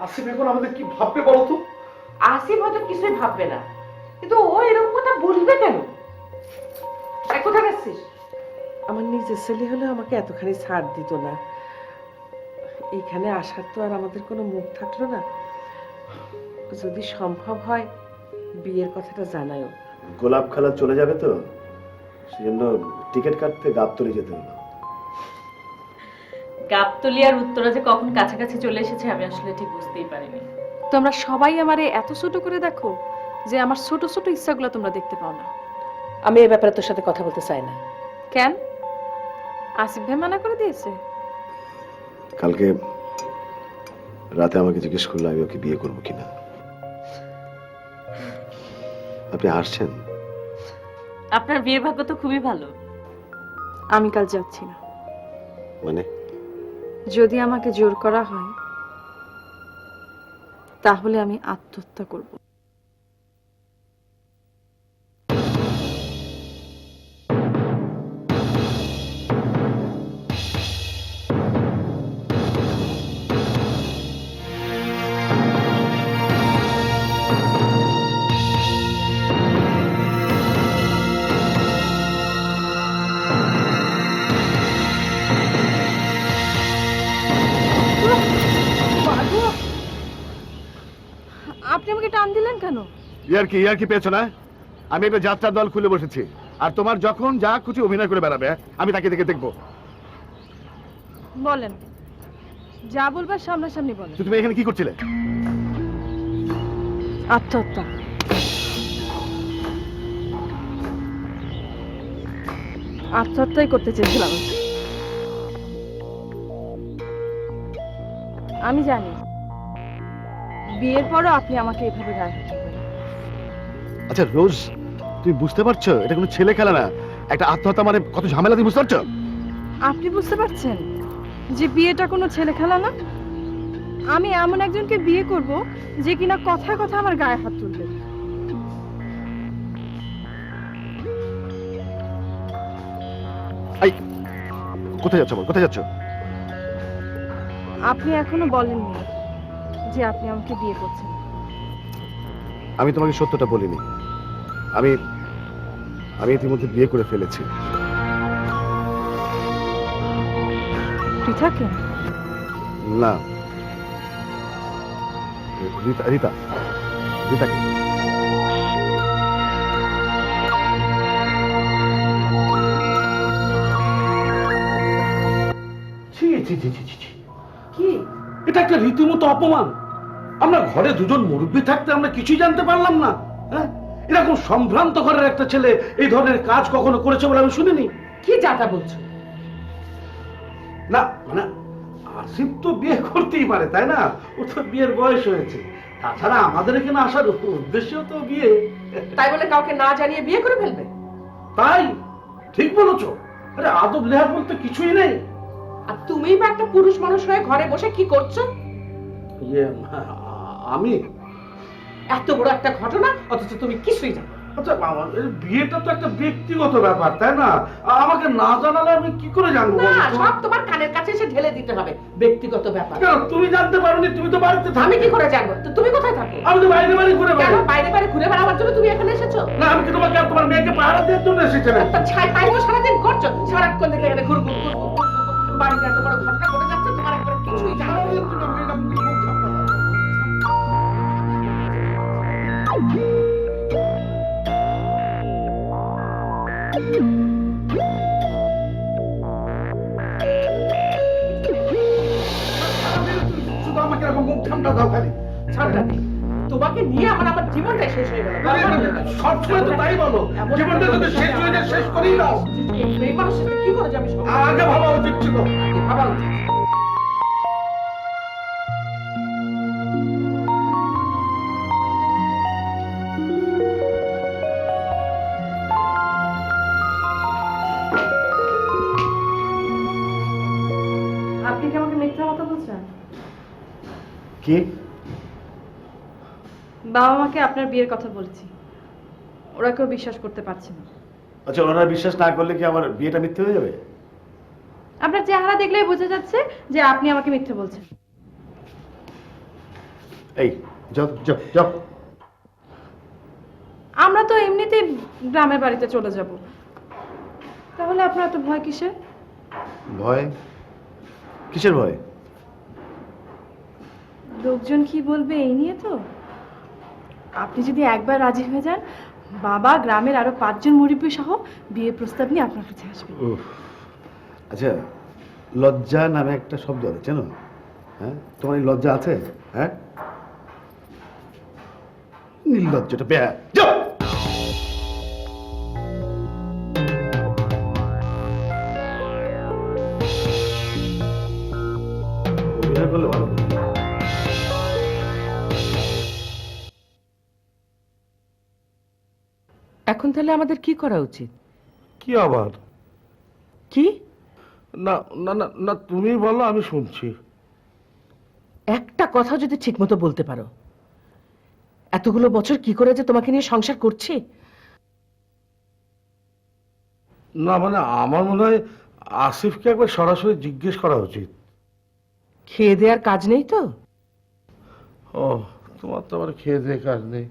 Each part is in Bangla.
আসিফ এখন আমাদের কি ভাববে বলো তো? আসিফ হয়তো কিছুই ভাববে না, কিন্তু ও এরকম কথা বলবে কেন? কোথায় যাচ্ছিস? আমার নিজের ছেলে হলে আমাকে এতখানি ছাড় দিত না। এইখানে আসার তো আর আমাদের কোনো মুখ থাকলো না। যদি সম্ভব হয় বিয়ের কথাটা জানায়ও। গোলাপ খালা চলে যাবে তো, সেজন্য টিকিট কাটতে গাবতলী যেতে হলো। গাবতলী আর উত্তরা যে কখন কাছাকাছি চলে এসেছে আমি আসলে ঠিক বুঝতেই পারিনি। তোমরা সবাই আমারে এত ছোট করে দেখো যে আমার ছোট ছোট ইচ্ছাগুলো তোমরা দেখতে পাও না। আমি এই ব্যাপারে তোর সাথে কথা বলতে চাই না। কেন? আসিফ ভাই মানা করে দিয়েছে? কালকে রাতে আমাকে জিজ্ঞেস করলো আমি ওকে বিয়ে করবো কিনা। আপনি হাসছেন? আপনার বিয়ের ভাগ্য তো খুবই ভালো। আমি কাল যাচ্ছি না। মানে? যদি আমাকে জোর করা হয় তাহলে আমি আত্মহত্যা করব। আপনি আমাকে টান দিলেন কেন? ইয়ার কি পেয়েছো না? আমি একটা যাত্রার দল খুলে বসেছি, আর তোমার যখন যা খুশি অভিনয় করে বেড়াবে আমি তাকে দেখে দেখবো। বলেন, যা বলবার সামনাসামনি বলেন। তুমি এখানে কি করছিলে? আত্মহত্যা। আত্মহত্যাই করতে চেয়েছিলাম। আমি জানি বিয়ের পরও আপনি আমাকে এভাবে গায়ে হাত দিবেন। আচ্ছা রোজ, তুমি বুঝতে পারছো এটা কোনো ছেলে খেলা না। একটা আত্মহত্যা মানে কত ঝামেলা, তুমি বুঝতে পারছো? আপনি বুঝতে পারছেন যে বিয়েটা কোনো ছেলে খেলা না? আমি এমন একজনকে বিয়ে করব যে কিনা কথায় কথা আমার গায়ে হাত তুলবে। এই কোথায় যাচ্ছ বল, কোথায় যাচ্ছ? আপনি এখনো বলেননি যে আপনি আমাকে বিয়ে করছেন। আমি তোমাকে সত্যটা বলিনি। আমি আমি ইতিমধ্যে বিয়ে করে ফেলেছি। পৃথাকে? না, রিতা রিতা রিতাকে। ছি ছি ছি ছি ছি। কি এটা? একটা রীতিমতো অপমান। আমরা ঘরে দুজন মুরব্বী থাকতে আমরা কিছুই জানতে পারলাম না? হ্যাঁ, এরকম সম্ভ্রান্ত ঘরের একটা ছেলে এই ধরনের কাজ কখনো করেছে বলে আমি শুনিনি। কি যাতা বলছো? না মানে আসিফ তো বিয়ে করতেই পারে, তাই না? ও তো বিয়ের বয়স হয়েছে। তাছাড়া আমাদের এখানে আসার উদ্দেশ্য তো বিয়ে। তাই বলে কাউকে না জানিয়ে বিয়ে করে ফেলবে? তাই ঠিক বলেছো। আরে আদব লেহাজ বলতে কিছুই নেই। আর তুমিই বা একটা পুরুষ মানুষ হয়ে ঘরে বসে কি করছো? আমি এত বড় একটা ঘটনা অথচ তুমি কিছুই জানো। আচ্ছা বিয়েটা তো একটা ব্যক্তিগত ব্যাপার, তাই না? আমাকে না জানালে আমি কি করে জানবো? না, সব তোমার কানের কাছে এসে ঢেলে দিতে হবে। ব্যক্তিগত ব্যাপার। কেন তুমি জানতে পারোনি? তুমি তো বাড়িতে থাকো। আমি কি করে জানবো? তো তুমি কোথায় থাকো? আমি তো বাইরে বাইরে ঘুরে কেন বেড়াই। বাইরে বাইরে ঘুরে বেড়াবার জন্য তুমি এখানে এসেছো? না, আমি কি তোমাকে আর তোমার মেয়েকে পাহারা দেওয়ার জন্য এসেছি না? তা ছাই তাই তো সারাদিন করছো। সারাক্ষণ দেখে এখানে ঘুরঘুর ঘুরঘুর বাড়িতে এত বড় ঘটনা ঘটে যাচ্ছে, তোমার একবার কিছুই জানো না। শুধু আমাকে এরকম মুখ ঠান্ডা দাও খালি। ছাড়টা নেই। তোমাকে নিয়ে আমার আমার জীবনটাই শেষ হয়ে গেল। সবসময় তো তাই বলো, জীবনটা যদি শেষ হয়ে যায় শেষ করেই দাও। এই মানুষের সাথে কি করে যাবে? আগে ভাবা উচিত ছিল। আগে ভাবা উচিত। আপনি কি আমাকে মিথ্যা কথা বলছেন? কি? বাবা মাকে আপনার বিয়ের কথা বলেছি, ওরা কেউ বিশ্বাস করতে পারছে না। আচ্ছা, ওনারা বিশ্বাস না করলে কি আমার বিয়েটা মিথ্যে হয়ে যাবে? আপনার চেহারা দেখলেই বোঝা যাচ্ছে যে আপনি আমাকে মিথ্যে বলছেন। এই যাও যাও যাও। আমরা তো এমনিতেই গ্রামের বাড়িতে চলে যাব, তাহলে আপনার এত ভয় কিসের? ভয়? কিসের ভয়? লোকজন কি বলবে এই নিয়ে তো। আপনি যদি একবার রাজি হয়ে যান, বাবা গ্রামের আরো 5 জন মুরব্বী সহ বিয়ে প্রস্তাব নিয়ে আপনার কাছে আসবে। উফ। আচ্ছা, লজ্জা নামে একটা শব্দ আছে জানো? হ্যাঁ, তোমার এই লজ্জা আছে? হ্যাঁ, নির্লজ্জটা বেয়া। যাও। অভিনয় করলে ভালো করবে। এখন তাহলে আমাদের কি করা উচিত? কি আবার? কি? না না না না, তুমি বলো, আমি শুনছি। একটা কথা যদি ঠিকমতো বলতে পারো। এতগুলো বছর কি করে যে তোমাকে নিয়ে সংসার করছি। না মানে আমার মনে হয় আসিফকে একবার সরাসরি জিজ্ঞেস করা উচিত। খেয়ে দেওয়ার কাজ নেই তো? ও, তোমার তো আবার খেয়ে দিয়ে কাজ নেই।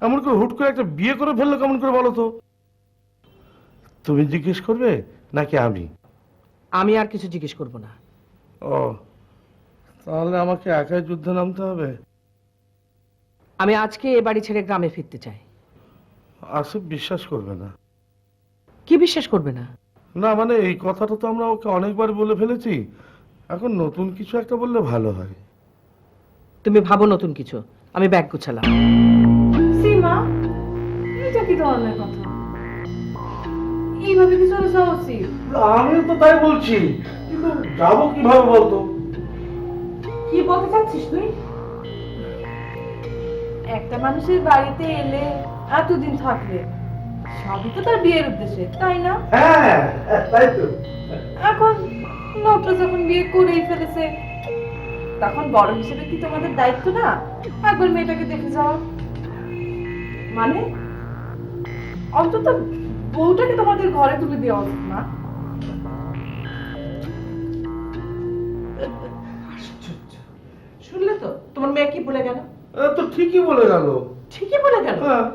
এমন করে হুট করে একটা বিয়ে করে ফেললো কেমন করে বলো তো? তুমি জিজ্ঞেস করবে নাকি আমি? আমি আর কিছু জিজ্ঞেস করব না। ও, তাহলে আমাকে একাই যুদ্ধে নামতে হবে? আমি আজকে এ বাড়ি ছেড়ে গ্রামে ফিরতে চাই। আসিফ বিশ্বাস করবে না। কি বিশ্বাস করবে না? না মানে এই কথাটা তো আমরা ওকে অনেকবার বলে ফেলেছি, এখন নতুন কিছু একটা বললে ভালো হয়। তুমি ভাবো নতুন কিছু। আমি ব্যাগ গুছালাম। সীমা, এটা কি ধরনের কথা? এইভাবে কি চলে যাওয়া উচিত? আমিও তো তাই বলছি, কিন্তু যাবো কিভাবে বলতো? কি বলতে চাচ্ছিস তুই? একটা মানুষের বাড়িতে এলে এতদিন থাকলে সবই তো তার বিয়ের উদ্দেশ্যে, তাই না? হ্যাঁ, তাই তো। এখন লোকটা যখন বিয়ে করেই ফেলেছে, তখন বড় হিসেবে কি তোমাদের দায়িত্ব না একবার মেয়েটাকে দেখে যাওয়া? মানে অন্তত বউটাকে তোমাদের ঘরে তুলে দেওয়া উচিত না? শুনলে তো তোমার মেয়ে কি বলে গেল? তো ঠিকই বলে গেল। ঠিকই বলে গেল। হ্যাঁ।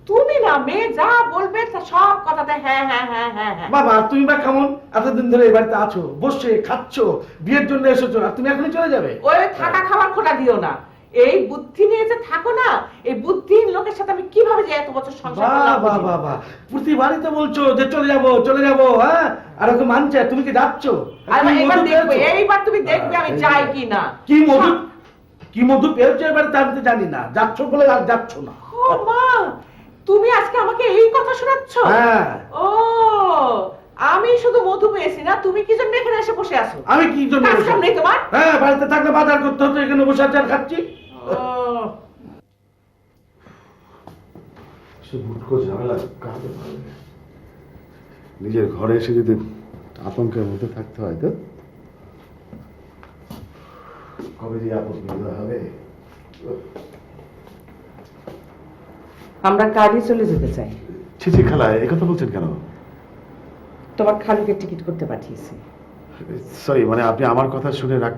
তুমি না মেয়ে যা বলবে তা সব কথাতে হ্যাঁ হ্যাঁ হ্যাঁ হ্যাঁ হ্যাঁ। বাবা তুমি বা কেমন এতদিন ধরে এই বাড়িতে আছো, বসে খাচ্ছো, বিয়ের জন্য এসেছো, আর তুমি এখনই চলে যাবে? ওই থাকা খাবার খোটা দিও না। এই বুদ্ধি নিয়ে যে থাকো না, এই বুদ্ধিহীন লোকের সাথে আমি কিভাবে যে এত বছর সংসার করলাম বাবা বুঝি না। বাবা, প্রতি বাড়িতে বলছো যে চলে যাবো চলে যাবো, হ্যাঁ, আর ওকে মানছে, তুমি কি যাচ্ছ? আর কি এবার মধু দেখবে, পেয়েছো? এইবার তুমি দেখবে আমি যাই কি না। কি মধু, কি মধু পেয়েছো এবারে তা আমি তো জানি না, যাচ্ছ বলে আর যাচ্ছ না। ও মা, তুমি আজকে আমাকে এই কথা শোনাচ্ছ? হ্যাঁ। ও, আমি শুধু মধু পেয়েছি না, তুমি কি জন্য এখানে এসে বসে আছো? আমি কি জন্য কাজ বসে- কাম নেই তোমার? হ্যাঁ, বাড়িতে থাকলে বাজার করতে হতো, এখানে বসে আছি আর খাচ্ছি। সে ভুটকো ঝামেলা কাটতে পারবে। নিজের ঘরে এসে যদি আতঙ্কের মধ্যে থাকতে হয়, তো কবে যে আপদ বিদায় হবে। আমরা কালই চলে যেতে চাই। ছি ছি খালা, এই কথা বলছেন কেন? তোমার খালুকে টিকিট করতে পাঠিয়েছি। সরি, মানে আপনি আমার কথা শুনে রাগ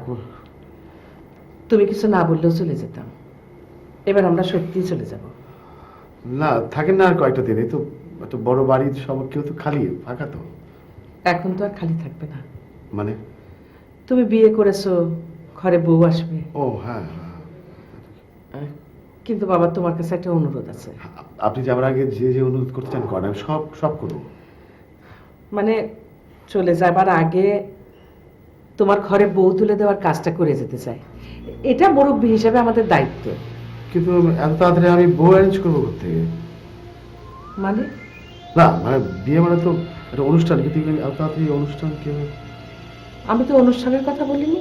তুমি কিছু না বললেও চলে যেতাম। এবার আমরা সত্যিই চলে যাব। না, থাকেন না আর কয়েকটা দিন। এই তো একটা বড় বাড়ির সব কেউ তো খালি, ফাঁকা তো। এখন তো আর খালি থাকবে না। মানে? তুমি বিয়ে করেছো, ঘরে বউ আসবে। ও হ্যাঁ, কিন্তু বাবা তোমার কাছে একটা অনুরোধ আছে। আপনি যাওয়ার আগে যে যে অনুরোধ করতে চান করেন, আমি সব সব করবো। মানে চলে যাবার আগে তোমার ঘরে বউ তুলে দেওয়ার কাজটা করে যেতে চাই। এটা মুরব্বী হিসেবে আমাদের দায়িত্ব। কিন্তু এত তাড়াতাড়ি আমি বউ অ্যারেঞ্জ করবো কোথেকে? মানে না মানে বিয়ে মানে তো একটা অনুষ্ঠান, কিন্তু এত তাড়াতাড়ি অনুষ্ঠান কেউ। আমি তো অনুষ্ঠানের কথা বলিনি,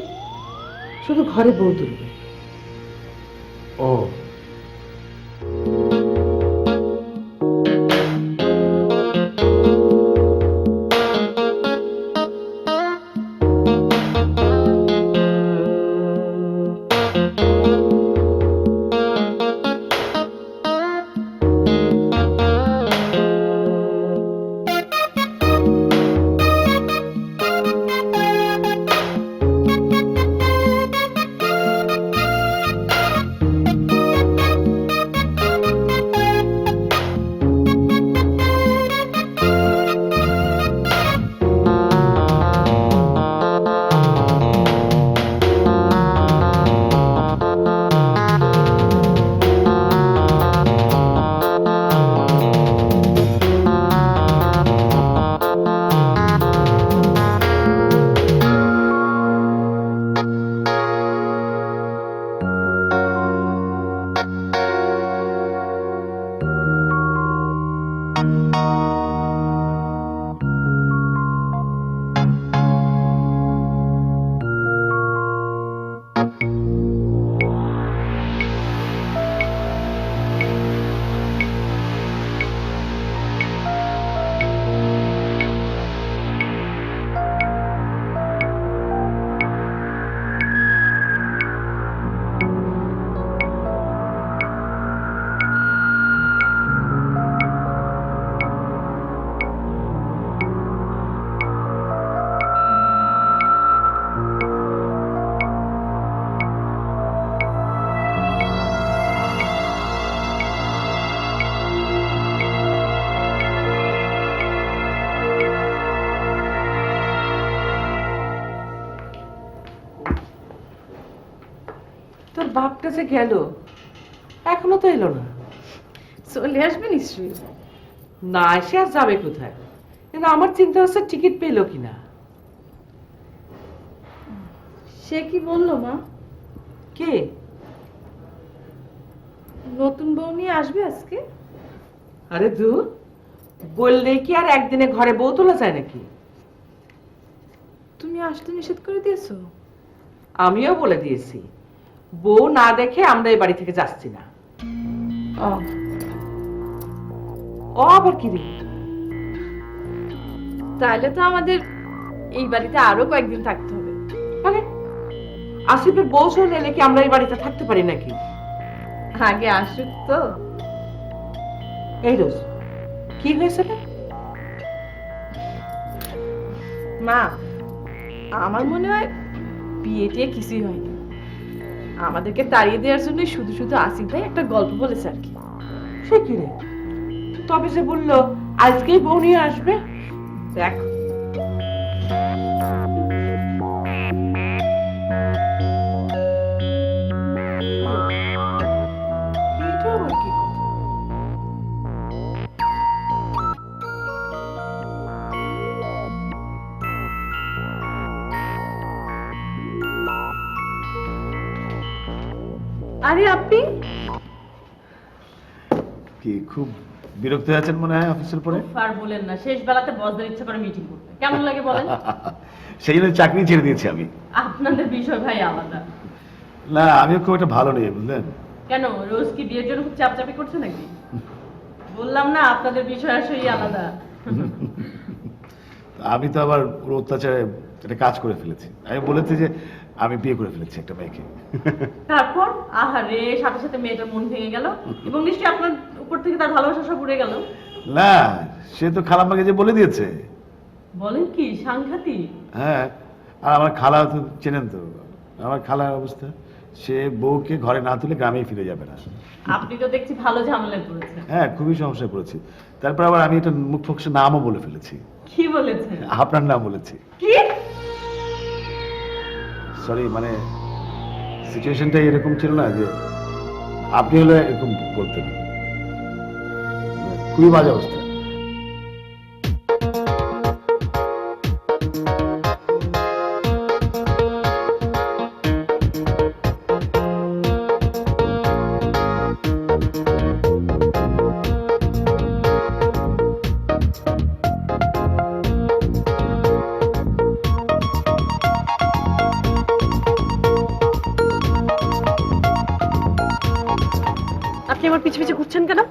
শুধু ঘরে বউ তুলবে। ও, তোর বাপটা যে গেল, এখনো তো এলো না। চলে আসবে নিশ্চয়ই। না এসে আর যাবে কোথায়? কিন্তু আমার চিন্তা হচ্ছে টিকিট পেলো কিনা। সে কি বললো মা? কে? নতুন বউ নিয়ে আসবে আজকে? আরে দূর, বললেই কি আর একদিনে ঘরে বউ তোলা যায় নাকি? তুমি আসতে নিষেধ করে দিয়েছো? আমিও বলে দিয়েছি, বউ না দেখে আমরা এই বাড়ি থেকে যাচ্ছি না। ও আবার কি রে? তাহলে তো আমাদের এই বাড়িতে আরো কয়েকদিন থাকতে হবে। আরে আসিফের বউ চলে এলে কি আমরা এই বাড়িতে থাকতে পারি নাকি? আগে আসুক তো। এই রোজ কি হয়েছে রে? মা, আমার মনে হয় বিয়ে টিয়ে কিছুই হয়নি। আমাদেরকে তাড়িয়ে দেওয়ার জন্য শুধু শুধু আসিফ ভাই একটা গল্প বলেছে আর কি। সে কি রে? তবে যে বললো আজকেই বউ নিয়ে আসবে। দেখ, এটা আবার কি কথা? আরে আপনি কি খুব বিরক্ত হয়ে আছেন মনে হয় অফিসের পরে? উফ, আর বলেন না, শেষ বেলাতে বসদের ইচ্ছে করে মিটিং করতে কেমন লাগে বলেন? সেই জন্য চাকরি ছেড়ে দিয়েছি আমি। আপনাদের বিষয় ভাই আলাদা। না আমিও খুব একটা ভালো নেই বুঝলেন। কেন, রোজ কি বিয়ের জন্য খুব চাপচাপি করছে নাকি? বললাম না আপনাদের বিষয় আসলেই আলাদা। আমি তো আবার ওর অত্যাচারে একটা কাজ করে ফেলেছি। আমি বলেছি যে আমি বিয়ে করে ফেলেছি একটা মেয়েকে। তারপর আহারে, সাথে সাথে মেয়েটার মন ভেঙে গেল এবং নিশ্চয়ই আপনার উপর থেকে তার ভালোবাসা সব উড়ে গেল। না সে তো খালাম্মাকে যে বলে দিয়েছে। বলেন কি, সাংঘাতিক। হ্যাঁ, আর আমার খালা তো চেনেন তো আমার খালার অবস্থা। সে বউকে ঘরে না তুলে গ্রামেই ফিরে যাবে না। আপনি তো দেখছি ভালো ঝামেলায় পড়েছেন। হ্যাঁ খুবই সমস্যায় পড়েছি। তারপর আবার আমি একটা মুখ ফকসে নামও বলে ফেলেছি। কি বলেছেন? আপনার নাম বলেছি। কি? সরি, মানে সিচুয়েশনটা এরকম ছিল না যে আপনি হলে এরকম বলতেন। খুবই বাজে অবস্থা। আপনি আমার পিছে পিছে ঘুরছেন কেন?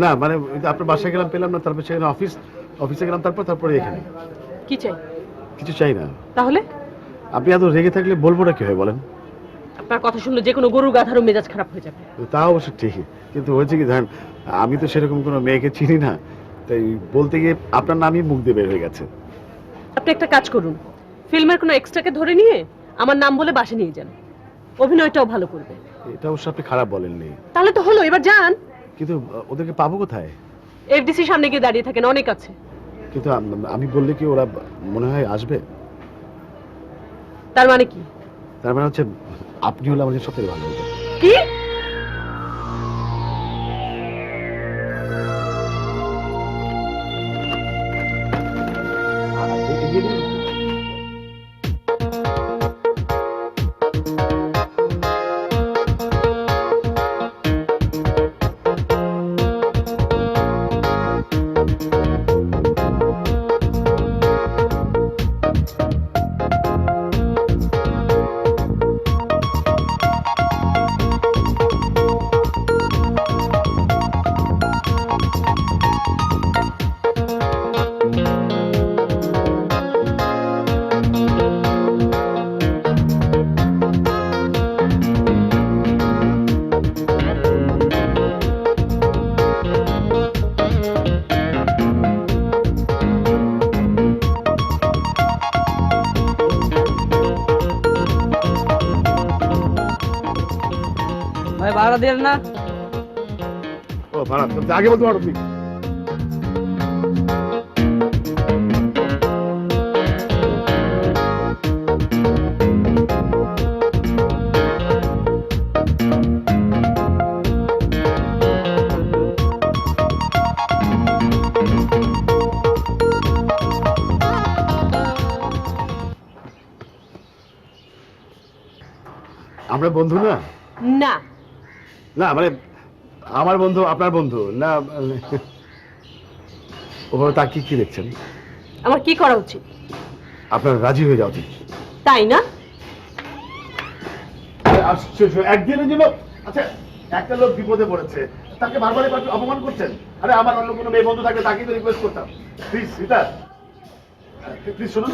না মানে ওই যে আপনার বাসায় গেলাম পেলাম না, তারপর সেখানে অফিসে গেলাম, তারপরে এখানে। কি চাই? কিছু চাই না। তাহলে আপনি এত রেগে থাকলে বলবো না কি হয় বলেন? আপনার কথা শুনলে যে কোনো গরু গাধারও মেজাজ খারাপ হয়ে যাবে। তা অবশ্য ঠিকই, কিন্তু হয়েছে কি ধরেন আমি তো সেরকম কোনো মেয়েকে চিনি না, তাই বলতে গিয়ে আপনার নামই মুখ দিয়ে বের হয়ে গেছে। আপনি একটা কাজ করুন, ফিল্মের কোনো এক্সট্রাকে ধরে নিয়ে আমার নাম বলে বাসে নিয়ে যান, অভিনয়টাও ভালো করবে। এটা অবশ্য আপনি খারাপ বলেননি, তাহলে তো হলো, এবার যান। কিন্তু ওদেরকে পাবো কোথায়? এফডিসি সামনে গিয়ে দাঁড়িয়ে থাকেন, অনেক আছে। কিন্তু আমি বললে কি ওরা মনে হয় আসবে? তার মানে কি? তার মানে হচ্ছে আপনি হলে আমাদের সবথেকে ভালো হতো। কি? ভাই ভাড়া দেন না? ও ভাড়া তো আগে বলতে পারো তুমি। আপনার বন্ধু না? না। না মানে আমার বন্ধু আপনার বন্ধু না? ওভাবে তাকিয়ে কি দেখছেন? আমার কি করা উচিত? আপনার রাজি হয়ে যাওয়া উচিত। তাই না? আশ্চর্য, একদিনের জন্য। আচ্ছা, একটা লোক বিপদে পড়েছে, তাকে বারবার এবার অপমান করছেন। আরে আমার অন্য কোনো মেয়ে বন্ধু থাকলে তাকেই তো রিকোয়েস্ট করতাম। প্লিজ রিতা, প্লিজ শুনুন,